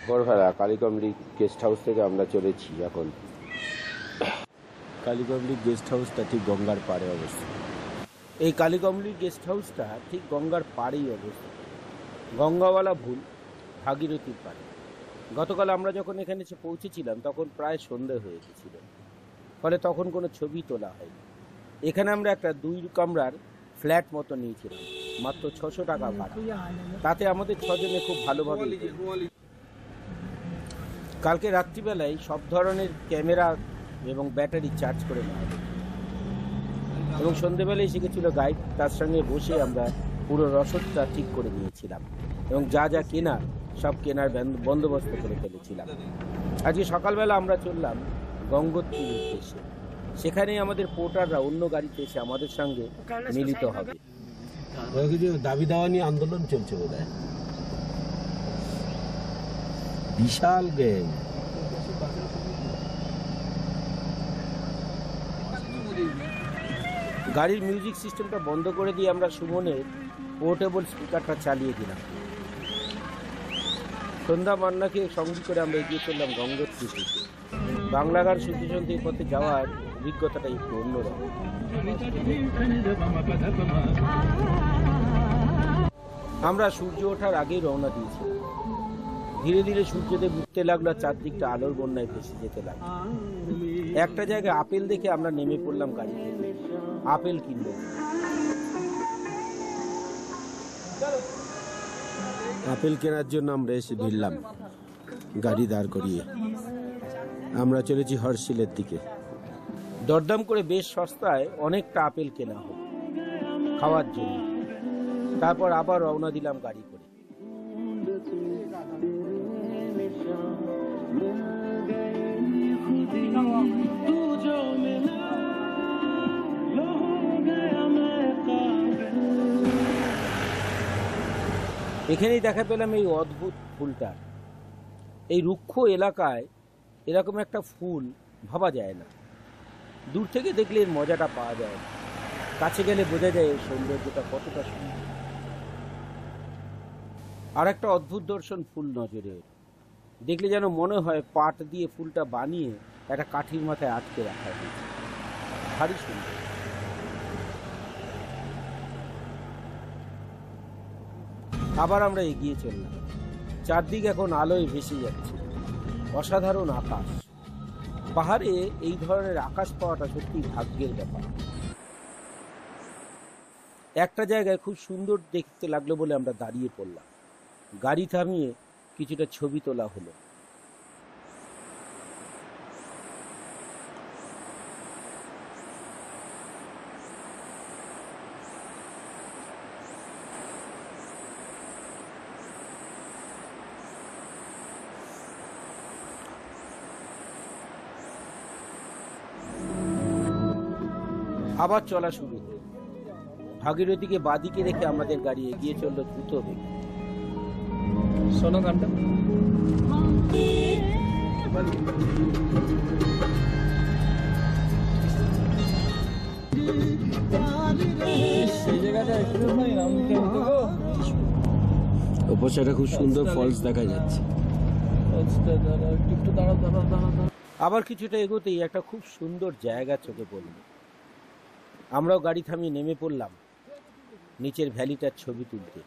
ভোরবেলা কালীকমলি guest house থেকে আমরা চলেছি এখন। কালীকমলি গেস্ট হাউসটা ঠিক গঙ্গার পাড়ে অবস্থিত। এই কালীকমলি গেস্ট হাউসটা ঠিক গঙ্গার পাড়েই অবস্থিত। গঙ্গাওয়ালা ভুল, ভাগীরথীর পাড়ে। গতকাল আমরা যখন এখানে এসে পৌঁছেছিলাম তখন প্রায় সন্ধে হয়ে গেছিল, ফলে তখন কোনো ছবি তোলা হয়নি। এখানে আমরা একটা 2 কামরার ফ্ল্যাট মতো নিয়েছিলাম, মাত্র 600 টাকা ভাড়া। তাতে আমাদের 6 জনে খুব ভালোভাবে। কালকে রাত্রিবেলায় সব ধরনের ক্যামেরা এবং ব্যাটারি চার্জ করে নেওয়া হবে, এবং সন্ধেবেলায় শিখেছিল গাইড, তার সঙ্গে বসে আমরা পুরো রসদটা ঠিক করে নিয়েছিলাম এবং যা যা কেনার সব কেনার বন্দোবস্ত করে ফেলেছিলাম। আজকে সকালবেলা আমরা চললাম গঙ্গোত্রীর উদ্দেশ্যে। সেখানেই আমাদের পোর্টাররা অন্য গাড়িতে এসে আমাদের সঙ্গে মিলিত হবে। দাবি দাওয়া নিয়ে আন্দোলন চলছে বোধহয়। বিশাল গ্যাং। গাড়ির মিউজিক সিস্টেমটা বন্ধ করে দিয়ে আমরা সুমনের পোর্টেবল স্পিকারটা চালিয়ে দিলাম। সন্ধ্যা মান্নাকে সঙ্গী করে আমরা এগিয়ে চললাম গঙ্গোত্রী থেকে। বাংলা গান শুনতে শুনতে এই পথে যাওয়ার অভিজ্ঞতাটা একটু অন্যরকম। আমরা সূর্য ওঠার আগেই রওনা দিয়েছিলাম। ধীরে ধীরে সূর্যদেব উঠতে লাগলো, চারদিকটা আলোর বন্যায় ভেসে যেতে লাগলো। একটা জায়গায় আপেল দেখে আমরা নেমে পড়লাম গাড়ি থেকে, আপেল কিনবো। আপেল কেনার জন্য আমরা এসে ভিড়লাম গাড়ি দাঁড় করিয়ে। আমরা চলেছি হর্ষিলের দিকে। দরদাম করে বেশ সস্তায় অনেকটা আপেল কেনা হলো খাওয়ার জন্য। তারপর আবার রওনা দিলাম গাড়ি করে। এখানেই দেখা পেলাম এই অদ্ভুত ফুলটা। এই রুক্ষ এলাকায় এরকম একটা ফুল ভাবা যায় না, দূর থেকে দেখলে এর মজাটা পাওয়া যায় না, কাছে গেলে বোঝা যায় এর সৌন্দর্যটা কতটা সুন্দর। আর একটা অদ্ভুত দর্শন ফুল নজরে দেখলে যেন মনে হয় পাট দিয়ে ফুলটা বানিয়ে একটা কাঠির মাথায় আটকে রাখা হয়েছে, ভারী সুন্দর। আবার আমরা এগিয়ে চললাম। চারদিক এখন আলোয় ভেসে যাচ্ছে, অসাধারণ আকাশ। পাহাড়ে এই ধরনের আকাশ পাওয়াটা সত্যি ভাগ্যের ব্যাপার। একটা জায়গায় খুব সুন্দর দেখতে লাগলো বলে আমরা দাঁড়িয়ে পড়লাম। গাড়ি থামিয়ে কিছুটা ছবি তোলা হলো। আবার চলা শুরু হলো। ভাগীরথীকে বাদিকে রেখে আমাদের গাড়ি এগিয়ে চলল দ্রুত বেগে। শোনো গানটা। ওপাশে খুব সুন্দর ফলস দেখা যাচ্ছে। আবার কিছুটা এগোতেই একটা খুব সুন্দর জায়গা চোখে পড়ল। আমরাও গাড়ি থামিয়ে নেমে পড়লাম নিচের ভ্যালিটার ছবি তুলতে।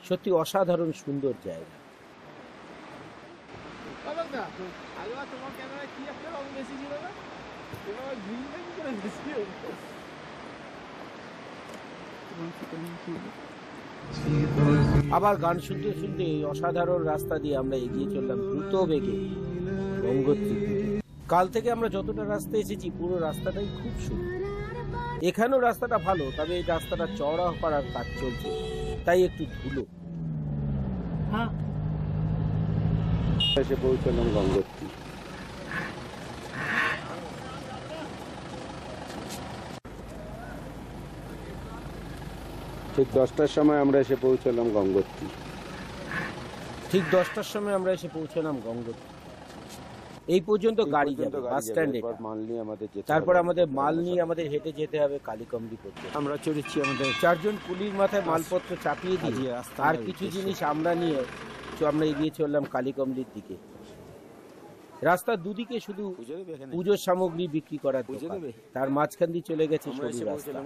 সত্যি অসাধারণ সুন্দর জায়গা। আবার গান শুনতে শুনতে অসাধারণ রাস্তা দিয়ে আমরা এগিয়ে চললাম দ্রুত বেগে গঙ্গোত্রী। কাল থেকে আমরা যতটা রাস্তা এসেছি পুরো রাস্তাটাই খুব সুন্দর। এখানেও রাস্তাটা ভালো, তবে এই রাস্তাটা চওড়া করার কাজ চলছে, তাই একটু ধুলো। এসে পৌঁছলাম গঙ্গোত্রী। ঠিক 10টার সময় আমরা এসে পৌঁছলাম গঙ্গোত্রী। এই পর্যন্ত গাড়ি যাবে বাস স্ট্যান্ডে, তারপর আমাদের মাল নিয়ে আমাদের হেঁটে যেতে হবে কালীকমলি পর্যন্ত। আমরা চলেছি আমাদের 4 জন কুলির মাথায় মালপত্র চাপিয়ে দিয়ে আর কিছু জিনিস আমরা নিয়ে আমরা এগিয়ে চললাম কালীকমলির দিকে। রাস্তার দুদিকে শুধু পুজোর সামগ্রী বিক্রি করার দোকান, তার মাঝখান দিয়ে চলে গেছে সরু রাস্তা।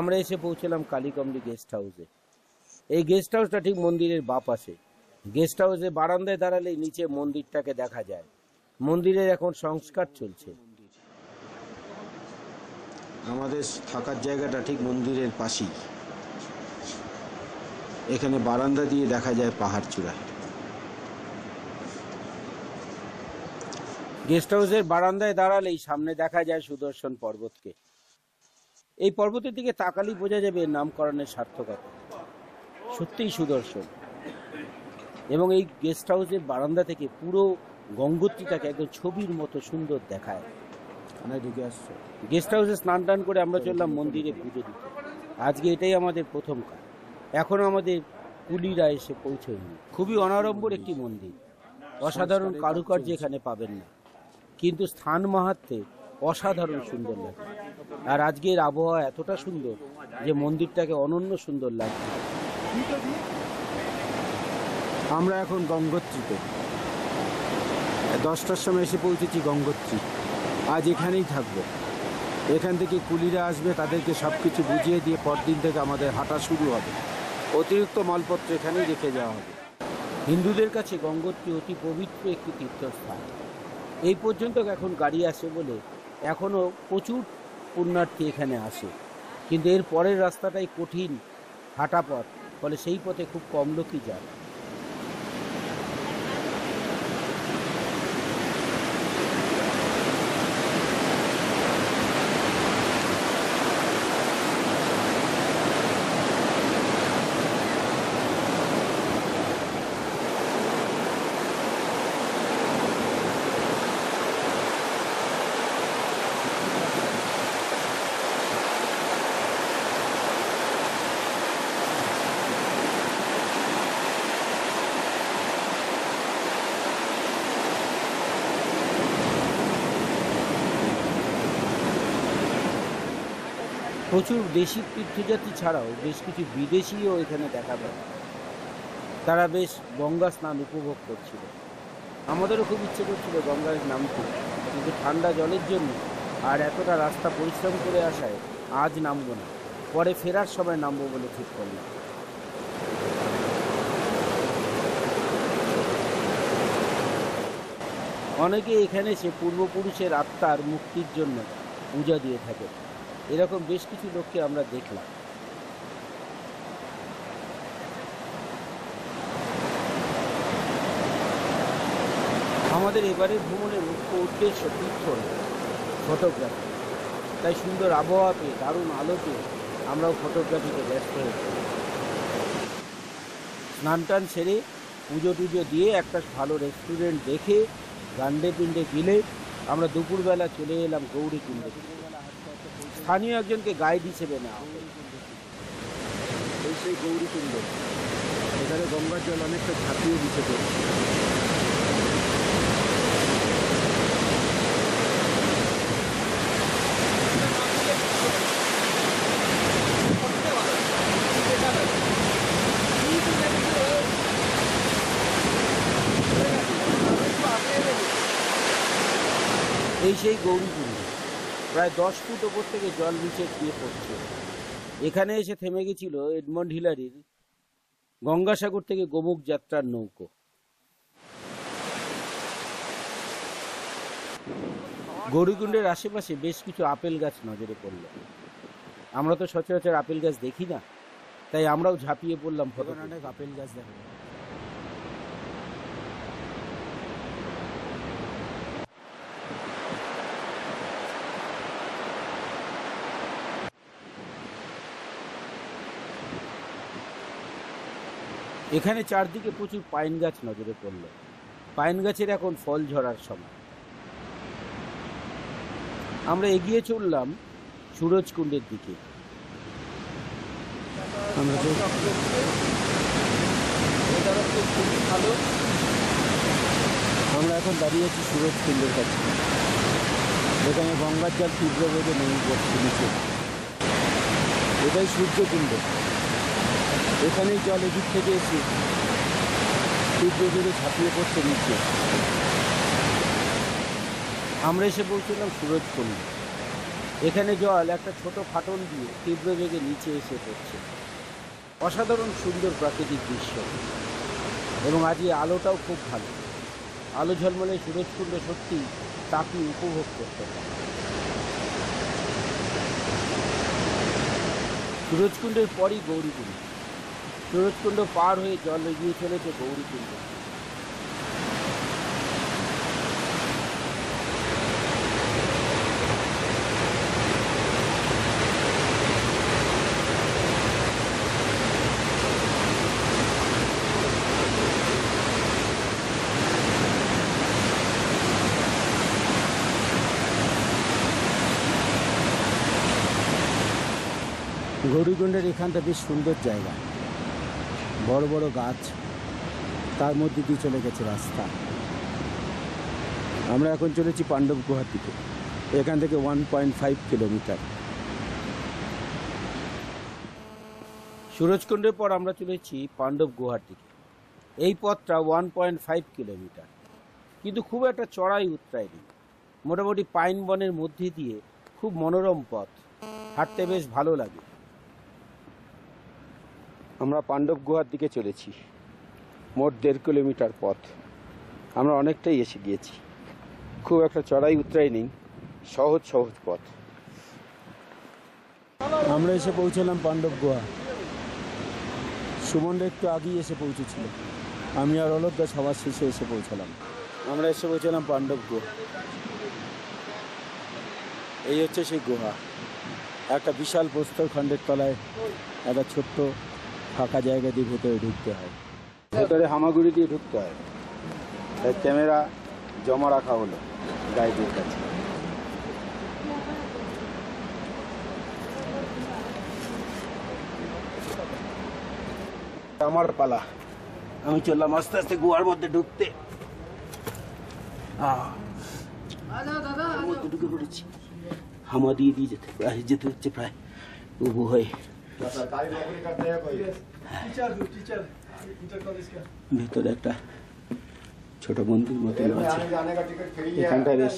আমরা এসে পৌঁছলাম কালীকমলি গেস্ট হাউসে। এই গেস্ট হাউসটা ঠিক মন্দিরের বাঁ পাশে। গেস্ট হাউসে বারান্দায় দাঁড়ালেই নিচে মন্দিরটাকে দেখা যায়। মন্দিরের এখন সংস্কার চলছে। আমাদের থাকার জায়গাটা ঠিক মন্দিরের পাশেই। এখানে বারান্দা দিয়ে দেখা যায় পাহাড় চূড়ায়। গেস্ট হাউসের বারান্দায় দাঁড়ালেই সামনে দেখা যায় সুদর্শন পর্বতকে। এই পর্বতের দিকে তাকালেই বোঝা যাবে নামকরণের সার্থকতা। সত্যিই সুদর্শন। এবং এই গেস্ট হাউসের বারান্দা থেকে পুরো গঙ্গোত্রীটাকে একদম ছবির মতো সুন্দর দেখায়। ঢুকে আসছে গেস্ট হাউসে স্নান টান করে আমরা চললাম মন্দিরে পুজো দিতে। আজকে এটাই আমাদের প্রথম কাজ। এখনো আমাদের কুলিরা এসে পৌঁছয়নি। খুবই অনাড়ম্বর একটি মন্দির, অসাধারণ কারুকার্য এখানে পাবেন না, কিন্তু স্থান মাহাত্ম্যে অসাধারণ সুন্দর লাগে। আর আজকের আবহাওয়া এতটা সুন্দর যে মন্দিরটাকে অনন্য সুন্দর লাগছে। আমরা এখন গঙ্গোত্রীতে 10টার সময় এসে পৌঁছেছি গঙ্গোত্রী। আজ এখানেই থাকবো। এখান থেকে কুলিরা আসবে, তাদেরকে সব কিছু বুঝিয়ে দিয়ে পরদিন থেকে আমাদের হাঁটা শুরু হবে। অতিরিক্ত মালপত্র এখানেই রেখে যাওয়া হবে। হিন্দুদের কাছে গঙ্গোত্রী অতি পবিত্র একটি তীর্থস্থান। এই পর্যন্ত এখন গাড়ি আসে বলে এখনও প্রচুর পুণ্যার্থী এখানে আসে, কিন্তু এর পরের রাস্তাটাই কঠিন হাঁটা পথ, ফলে সেই পথে খুব কম লোকই যায়। প্রচুর দেশি তীর্থযাত্রী ছাড়াও বেশ কিছু বিদেশিও এখানে দেখা যায়। তারা বেশ গঙ্গা স্নান উপভোগ করছিল। আমাদেরও খুব ইচ্ছে করছিল গঙ্গায় নামতে, কিন্তু ঠান্ডা জলের জন্য আর এতটা রাস্তা পরিশ্রম করে আসায় আজ নামবো না, পরে ফেরার সময় নামবো বলে ঠিক করলাম। অনেকে এখানে এসে পূর্বপুরুষের আত্মার মুক্তির জন্য পূজা দিয়ে থাকে। এরকম বেশ কিছু লোককে আমরা দেখলাম। আমাদের এবারের ভ্রমণের মুখ্য উদ্দেশ্য তীর্থ ফটোগ্রাফি। তাই সুন্দর আবহাওয়াতে, দারুণ আলোতে আমরাও ফটোগ্রাফিতে ব্যস্ত হয়েছি। স্নান টান সেরে পুজো টুজো দিয়ে একটা ভালো রেস্টুরেন্ট দেখে গান্ডে পিণ্ডে গিলে আমরা দুপুরবেলা চলে এলাম গৌরীকুণ্ডে। স্থানীয় একজনকে গাইড হিসেবে নেওয়া হবে। সেই গৌরীকুণ্ড, এখানে গঙ্গার জল অনেকটা ঝাঁপিয়ে দিতে পারে। এই সেই গৌরীকুণ্ড, প্রায় 10 ফুট ওপর থেকে জল নিচে গিয়ে পড়ছে। এখানে এসে থেমে গেছিল এডমন্ড হিলারির গঙ্গাসাগর থেকে গোমুখ যাত্রার নৌকো। গৌরীকুণ্ডের আশেপাশে বেশ কিছু আপেল গাছ নজরে পড়ল। আমরা তো সচরাচর আপেল গাছ দেখি না, তাই আমরাও ঝাঁপিয়ে পড়লাম ফটো। অনেক আপেল গাছ দেখা যায়। এখানে চারদিকে প্রচুর পাইন গাছ নজরে পড়ল। পাইন গাছের এখন ফল ঝরার সময়। আমরা এগিয়ে চললাম সুরজকুণ্ডের দিকে। আমরা এখন দাঁড়িয়ে আছি সুরজকুণ্ডের কাছে। এখানে গঙ্গার জল তীব্র বেগে নেমে পড়ছে নিচে। এটাই সূর্যকুণ্ড। এখানেই জল এদিক থেকে এসে তীব্র বেগে ঝাঁপিয়ে পড়ছে নিচে। আমরা এসে পৌঁছলাম সুরজকুণ্ড। এখানে জল একটা ছোট ফাটল দিয়ে তীব্র বেগে নিচে এসে পড়ছে। অসাধারণ সুন্দর প্রাকৃতিক দৃশ্য, এবং আজকে আলোটাও খুব ভালো। আলো ঝলমলে সুরজকুণ্ড সত্যি তাকে উপভোগ করতে পারে। সুরজকুণ্ডের পরই গৌরীকুণ্ড। সুরজকুণ্ড পার হয়ে জল এগিয়ে চলেছে গৌরীকুণ্ড। গৌরীকুণ্ডের এখানটা বেশ সুন্দর জায়গা, বড় বড় গাছ, তার মধ্যে দিয়ে চলে গেছে রাস্তা। আমরা এখন চলেছি পাণ্ডব গুহার দিকে। এখান থেকে 1.5 কিলোমিটার। সুরজকুণ্ডের পর আমরা চলেছি পাণ্ডব গুহার দিকে। এই পথটা 1.5 কিলোমিটার, কিন্তু খুব একটা চড়াই উতরাই নেই। মোটামুটি পাইন বনের মধ্যে দিয়ে খুব মনোরম পথ, হাঁটতে বেশ ভালো লাগে। আমরা পাণ্ডব গুহার দিকে চলেছি। মোট 1.5 কিলোমিটার পথ। আমরা অনেকটাই এসে গিয়েছি। খুব একটা চড়াই উতরাই নেই, সহজ সহজ পথ। আমরা এসে পৌঁছলাম পাণ্ডব গুহা। সুমনরা একটু আগেই এসে পৌঁছেছিল। আমি আর অলকদা সবার শেষে এসে পৌঁছলাম। আমরা এসে পৌঁছলাম পাণ্ডব গুহা। এই হচ্ছে সেই গুহা। একটা বিশাল প্রস্তরখণ্ডের তলায় একটা ছোট্ট ফাঁকা জায়গা দিয়ে ভেতরে ঢুকতে হয়। ভেতরে হামাগুড়ি দিয়ে ঢুকতে হয়। তাই ক্যামেরা জমা রাখা হলো গাইডের কাছে। আমার পালা। আমি চললাম আস্তে আস্তে গুহার মধ্যে ঢুকতে। মধ্যে ঢুকে পড়েছি। হামা দিয়ে দিয়ে যেতে হচ্ছে প্রায় উবু হয়ে। ভেতরে একটা ছোট মন্দির মতো আছে। এখানটা বেশ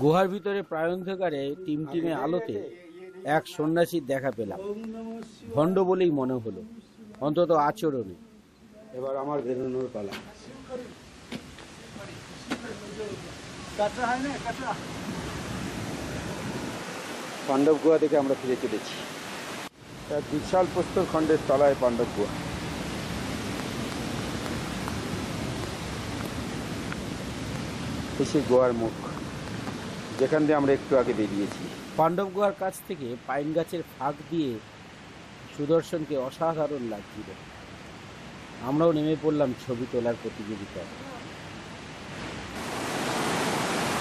গুহার ভিতরে প্রায় অন্ধকারে টিমটিমে আলোতে এক সন্ন্যাসীর দেখা পেলাম। ভণ্ড বলেই মনে হলো, অন্তত আচরণে। এবার আমার বেরোনোর পালা। পাণ্ডব গুহা থেকে আমরা ফিরে চলেছি। এক বিশাল প্রস্তরখণ্ডের তলায় পাণ্ডব গুহা। সেই গুহার মুখ, যেখান দিয়ে আমরা একটু আগে বেরিয়েছি। পাণ্ডব গুহার কাছ থেকে পাইন গাছের ফাঁক দিয়ে সুদর্শনকে অসাধারণ লাগছিল। আমরাও নেমে পড়লাম ছবি তোলার প্রতিযোগিতায়।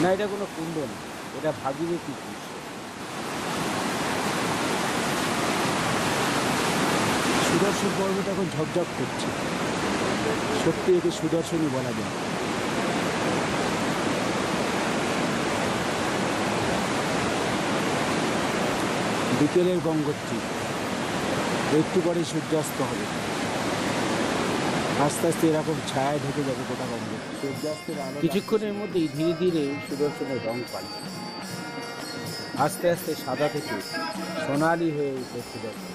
না, এটা কোনো কুণ্ড না, এটা ভাগীরথী দৃশ্য। সুদর্শন পর্বত এখন ঝকঝক করছে। সত্যি একে সুদর্শনই বলা যায়। বিকেলের গঙ্গোত্রী, একটু পরে সূর্যাস্ত হবে। আস্তে আস্তে এরকম ছায়া ঢেকে যাবে গোটা গঙ্গোত্রী। সূর্যাস্তের আলো কিছুক্ষণের মধ্যেই ধীরে ধীরে সুদর্শনের রং পাল্টে আস্তে আস্তে সাদা থেকে সোনালি হয়ে উঠে সুদর্শন।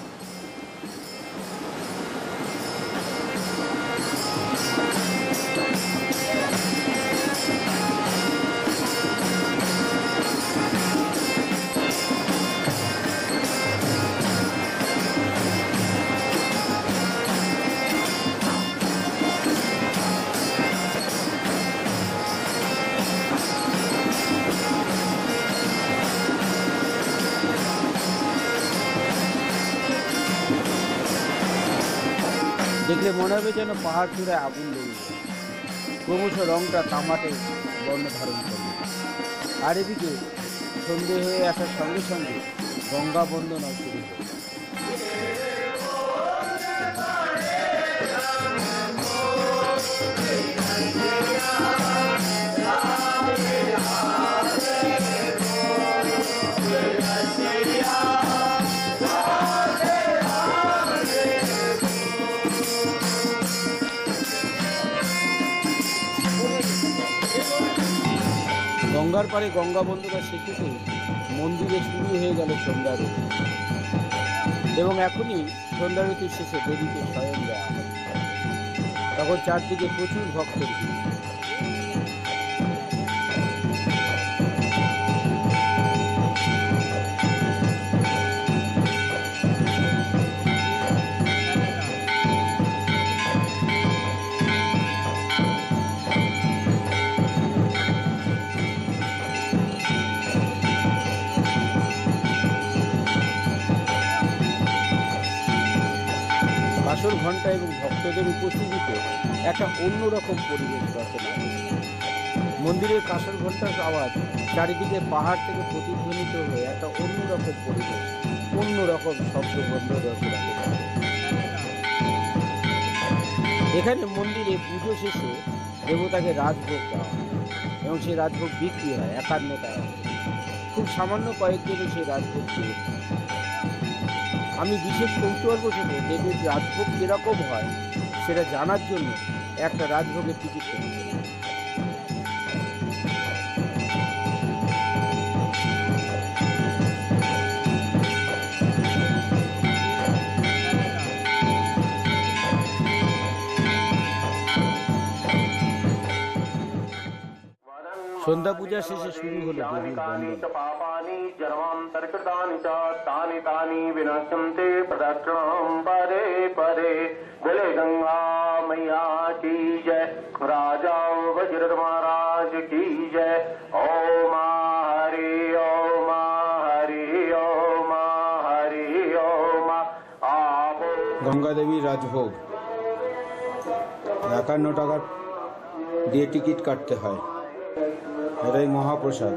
দেখলে মনে হবে যেন পাহাড় চূড়ায় আগুন লেগে যায়। ক্রমশ রংটা তামাটে বর্ণ ধারণ করবে। আর এদিকে সন্ধে হয়ে আসার সঙ্গে সঙ্গে গঙ্গা বন্দনা শুরু হবে। গঙ্গার পাড়ে গঙ্গা বন্ধুরা শেষেতে মন্দিরে শুরু হয়ে গেল সন্ধ্যারতি, এবং এখনই সন্ধ্যারতির শেষে দেবীকে শয়ন দেওয়া হবে। তখন চারদিকে প্রচুর ভক্তের ভিড়। কাসর ঘণ্টা এবং ভক্তদের উপস্থিতিতে একটা অন্যরকম পরিবেশ রচনা হয়েছে। মন্দিরের কাসর ঘণ্টার আওয়াজ চারিদিকে পাহাড় থেকে প্রতিধ্বনিত হয়ে একটা অন্যরকম পরিবেশ, অন্যরকম শব্দবন্ধ রচনা হয়েছে। এখানে মন্দিরে পুজো শেষে দেবতাকে রাজভোগ দেওয়া হয় এবং সেই রাজভোগ বিক্রি হয় 51 টাকা। খুব সামান্য কয়েকজনে সেই রাজভোগ পেয়ে। আমি বিশেষ কৌতূহলবশত দেবীর রাজভোগ কিরকম হয় সেটা জানার জন্য একটা রাজভোগের টিকিট কেটেছিলাম। সন্ধ্যা পূজা শেষে শুরু হলো দেবীর বন্দনা। পাপানি জন্মান্তর্কৃতানি চ তানি তানি বিনশ্যন্তে প্রদক্ষিণাম পরে পরে। बोले गंगा मैया की जय, राजा वज्र महाराज की जय। ओम हरि ओम हरि ओम हरि ओम। आप গঙ্গা দেবীর রাজভোগ 51 টাকা দিয়ে টিকিট কাটতে হয়। এটাই মহাপ্রসাদ।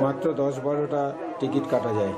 মাত্র 10-12টা টিকিট কাটা যায়।